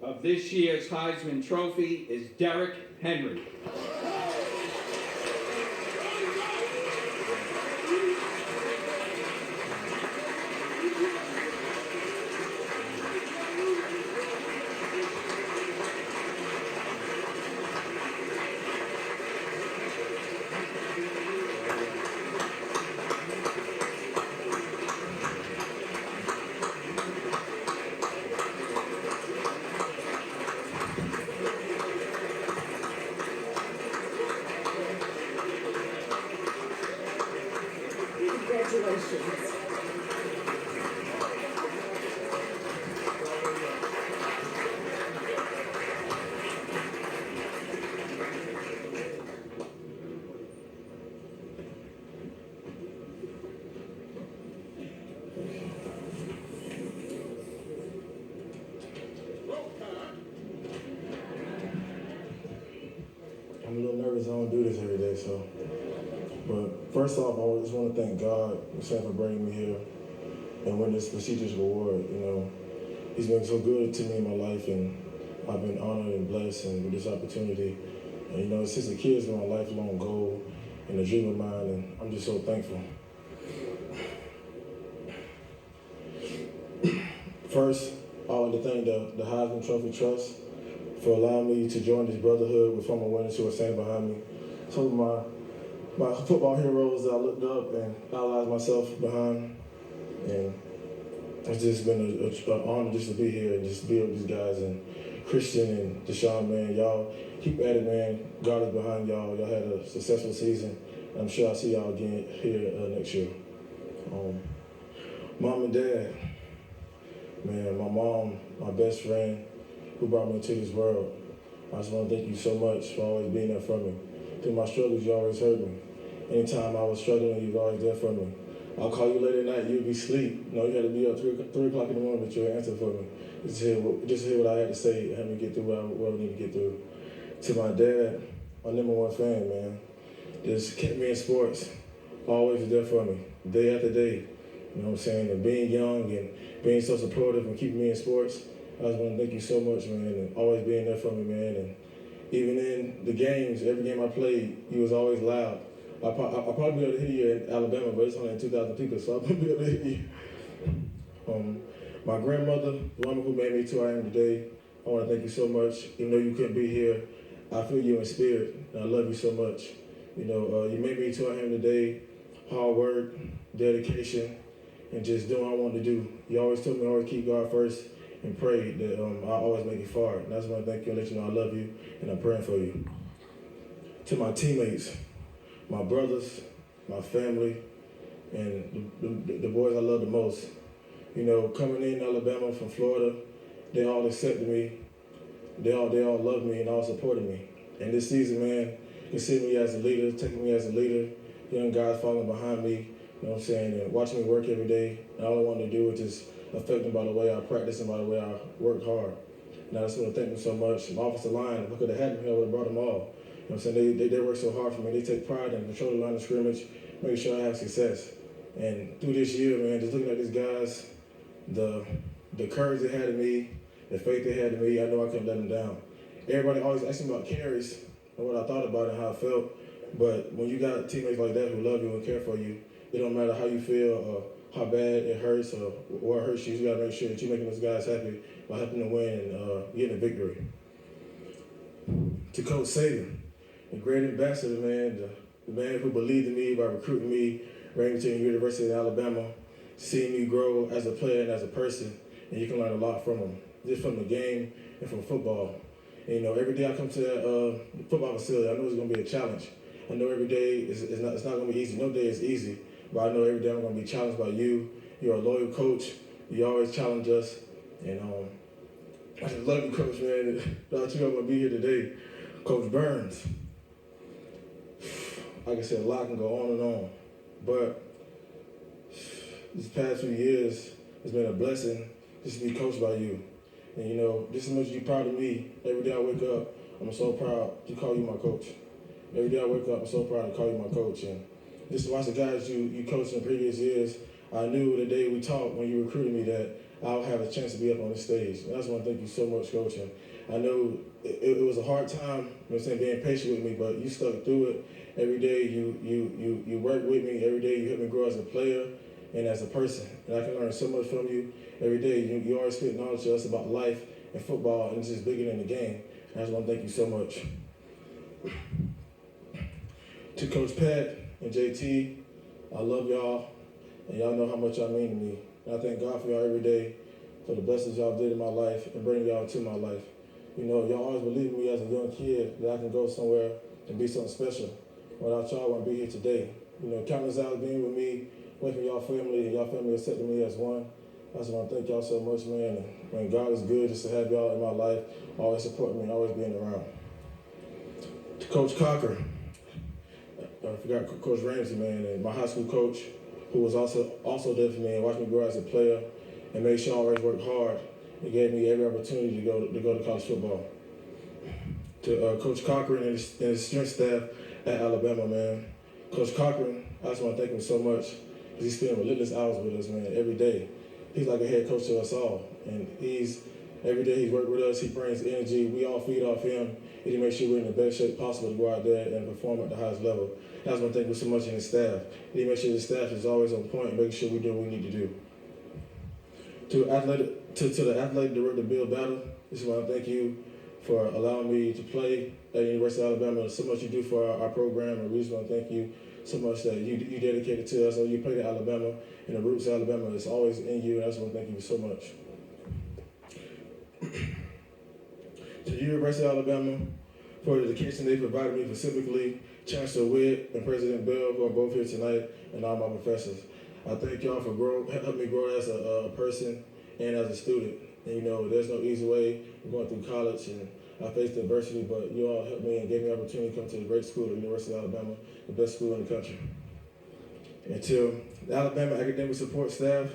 of this year's Heisman Trophy is Derrick Henry. Congratulations. I'm a little nervous. I don't do this every day, so. But first off, I just want to thank God for bringing me here and win this prestigious award. You know, He's been so good to me in my life, and I've been honored and blessed and with this opportunity. And you know, since a kid, it's been my lifelong goal and a dream of mine, and I'm just so thankful. First, I want to thank the Heisman Trophy Trust for allowing me to join this brotherhood with former winners who are standing behind me. Some of my football heroes that I looked up and idolized myself behind. And it's just been an honor just to be here and just be with these guys. And Christian and Deshaun, man, y'all keep at it, man. God is behind y'all. Y'all had a successful season. I'm sure I'll see y'all again here next year. Mom and Dad, man, my mom, my best friend who brought me into this world. I just want to thank you so much for always being there for me. Through my struggles, you always heard me. Anytime I was struggling, you were always there for me. I'll call you late at night, you'd be asleep. You know, you had to be up 3 o'clock in the morning, but you would answer for me. Just to hear what I had to say, help me get through what I need to get through. To my dad, my #1 fan, man. Just kept me in sports. Always there for me, day after day. You know what I'm saying? And being young and being so supportive and keeping me in sports, I just want to thank you so much, man, and always being there for me, man. And even in the games, every game I played, you was always loud. I'll probably be able to hear you in Alabama, but it's only 2,000 people, so I'll probably be able to hear you. My grandmother, the woman who made me who I am today, I want to thank you so much. Even though you couldn't be here, I feel you in spirit, and I love you so much. You know, you made me who I am today. Hard work, dedication, and just doing what I wanted to do. You always told me to always keep God first and pray that I always make it far. And I just want to thank you and let you know I love you, and I'm praying for you. To my teammates, my brothers, my family, and the boys I love the most. You know, coming in Alabama from Florida, they all accepted me. They all loved me and all supported me. And this season, man, they see me as a leader, taking me as a leader, young guys following behind me, you know what I'm saying, and watching me work every day. And all I wanted to do was just affect them by the way I practice and by the way I work hard. And I just want to thank them so much. My offensive line, if I could have had them here, I would have brought them all. You know what I'm saying? They work so hard for me. They take pride in controlling the line of scrimmage, making sure I have success. And through this year, man, just looking at these guys, the courage they had in me, the faith they had in me, I know I couldn't let them down. Everybody always asked me about carries and what I thought about it and how I felt. But when you got teammates like that who love you and care for you, it don't matter how you feel or how bad it hurts or what hurts you. You got to make sure that you're making those guys happy by helping them win and getting a victory. To Coach Saban, the great ambassador, man, the man who believed in me by recruiting me, bringing me to the University of Alabama, seeing me grow as a player and as a person, and you can learn a lot from him, just from the game and from football. And, you know, every day I come to that football facility, I know it's going to be a challenge. I know every day it's not going to be easy. No day is easy, but I know every day I'm going to be challenged by you. You're a loyal coach. You always challenge us, and I just love you, Coach, man. Without you, I'm going to be here today. Coach Burns. Like I said, a lot can go on and on, but these past few years, it's been a blessing just to be coached by you. And you know, just as much as you're proud of me, every day I wake up, I'm so proud to call you my coach. Every day I wake up, I'm so proud to call you my coach. And just to watch the guys you coached in previous years, I knew the day we talked when you recruited me that I'll have a chance to be up on the stage. And I just want to thank you so much, Coach. And I know it was a hard time, being patient with me, but you stuck through it. Every day you work with me. Every day you help me grow as a player and as a person. And I can learn so much from you. Every day you always spit knowledge to us about life and football, and it's just bigger than the game. And I just want to thank you so much. To Coach Pat and JT, I love y'all, and y'all know how much y'all mean to me. And I thank God for y'all every day, for the blessings y'all did in my life and bringing y'all into my life. Y'all always believed in me as a young kid that I can go somewhere and be something special. Without y'all, I wouldn't be here today. Countless hours being with me, waking y'all family, and y'all family accepting me as one. I just want to thank y'all so much, man. And God is good just to have y'all in my life, always supporting me, always being around. To Coach Cocker, I forgot Coach Ramsey, man, and my high school coach, who was also there for me and watched me grow as a player and made sure I always worked hard and gave me every opportunity to go to college football. To Coach Cochran and his strength staff at Alabama, man. Coach Cochran, I just want to thank him so much because he spent relentless hours with us, man, every day. He's like a head coach to us all, and every day he's worked with us. He brings energy. We all feed off him, and he makes sure we're in the best shape possible to go out there and perform at the highest level. I just want to thank him so much and his staff. He makes sure the staff is always on point and making sure we do what we need to do. To the athletic director, Bill Battle, I just want to thank you for allowing me to play at the University of Alabama. So much you do for our program, and we just want to thank you so much that you dedicated to us. You played at Alabama, and the roots of Alabama is always in you, and I just want to thank you so much. To the University of Alabama, for the education they provided me specifically, Chancellor Witt and President Bell, who are both here tonight, and all my professors. I thank y'all for helping me grow as a person and as a student. And there's no easy way of going through college, and I faced adversity, but you all helped me and gave me the opportunity to come to the great school, the University of Alabama, the best school in the country. And to the Alabama academic support staff,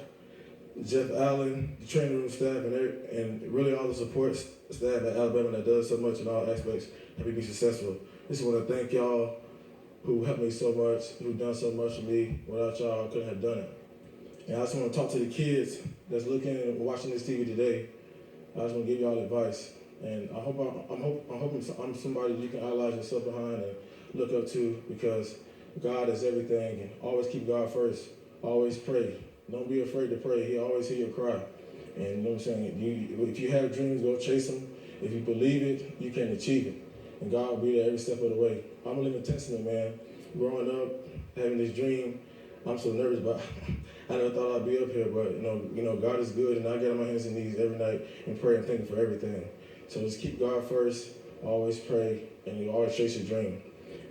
Jeff Allen, the training room staff, and really all the support staff at Alabama that does so much in all aspects to help me be successful. I just want to thank y'all who helped me so much, who done so much for me. Without y'all, I couldn't have done it. And I just want to talk to the kids that's looking and watching this TV today. I just want to give y'all advice. And I'm hoping I'm somebody you can idolize yourself behind and look up to, because God is everything. And always keep God first. Always pray. Don't be afraid to pray. He always hear your cry. And you know what I'm saying? If you have dreams, go chase them. If you believe it, you can achieve it. And God will be there every step of the way. I'm a living testament, man. Growing up, having this dream, I'm so nervous, but I never thought I'd be up here. But God is good, and I get on my hands and knees every night and pray and thank Him for everything. So just keep God first, always pray, and you always chase your dream.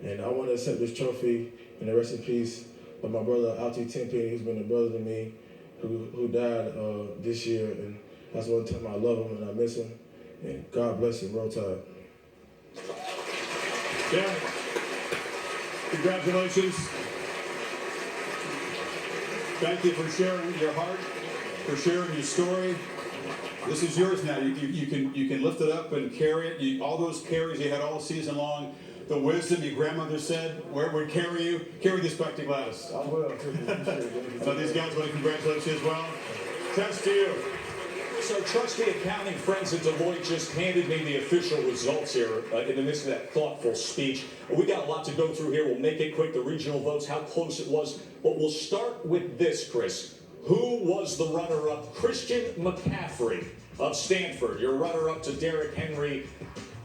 And I want to accept this trophy and the rest in peace of my brother Alti Tempe, who's been a brother to me, who died this year. And I just want to tell him I love him and I miss him. And God bless him. Roll Tide. Yeah. Congratulations. Thank you for sharing your heart, for sharing your story. This is yours now. You can lift it up and carry it. All those carries you had all season long. The wisdom your grandmother said, where would carry you? Carry this back to Gladys. I will. So these guys want to congratulate you as well. Thanks to you. So trusty accounting friends at Deloitte just handed me the official results here in the midst of that thoughtful speech. We got a lot to go through here. We'll make it quick. The regional votes, how close it was. But we'll start with this, Chris. Who was the runner-up? Christian McCaffrey of Stanford. Your runner-up to Derrick Henry.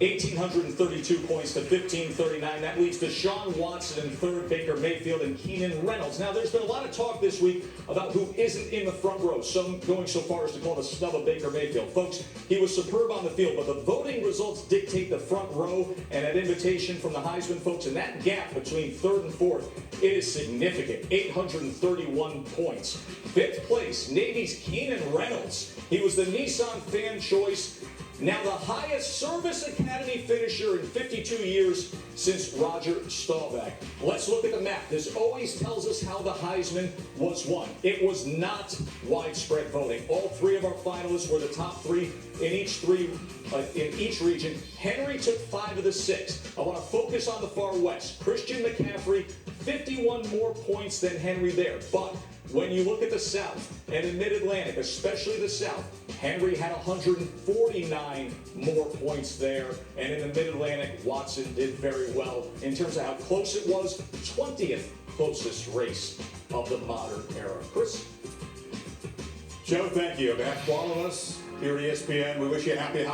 1,832 points to 1,539. That leads to Sean Watson in third, Baker Mayfield, and Keenan Reynolds. Now, there's been a lot of talk this week about who isn't in the front row, some going so far as to call the snub of Baker Mayfield. Folks, he was superb on the field, but the voting results dictate the front row, and that invitation from the Heisman folks, and that gap between third and fourth, it is significant, 831 points. Fifth place, Navy's Keenan Reynolds. He was the Nissan fan choice. Now the highest Service Academy finisher in 52 years since Roger Staubach. Let's look at the map. This always tells us how the Heisman was won. It was not widespread voting. All three of our finalists were the top three in each region. Henry took 5 of the 6. I want to focus on the far west. Christian McCaffrey, 51 more points than Henry there. But When you look at the South and in Mid-Atlantic, especially the South, Henry had 149 more points there. And in the Mid-Atlantic, Watson did very well in terms of how close it was. 20th closest race of the modern era. Chris? Joe, thank you. On behalf of all of us here at ESPN, we wish you a happy holidays.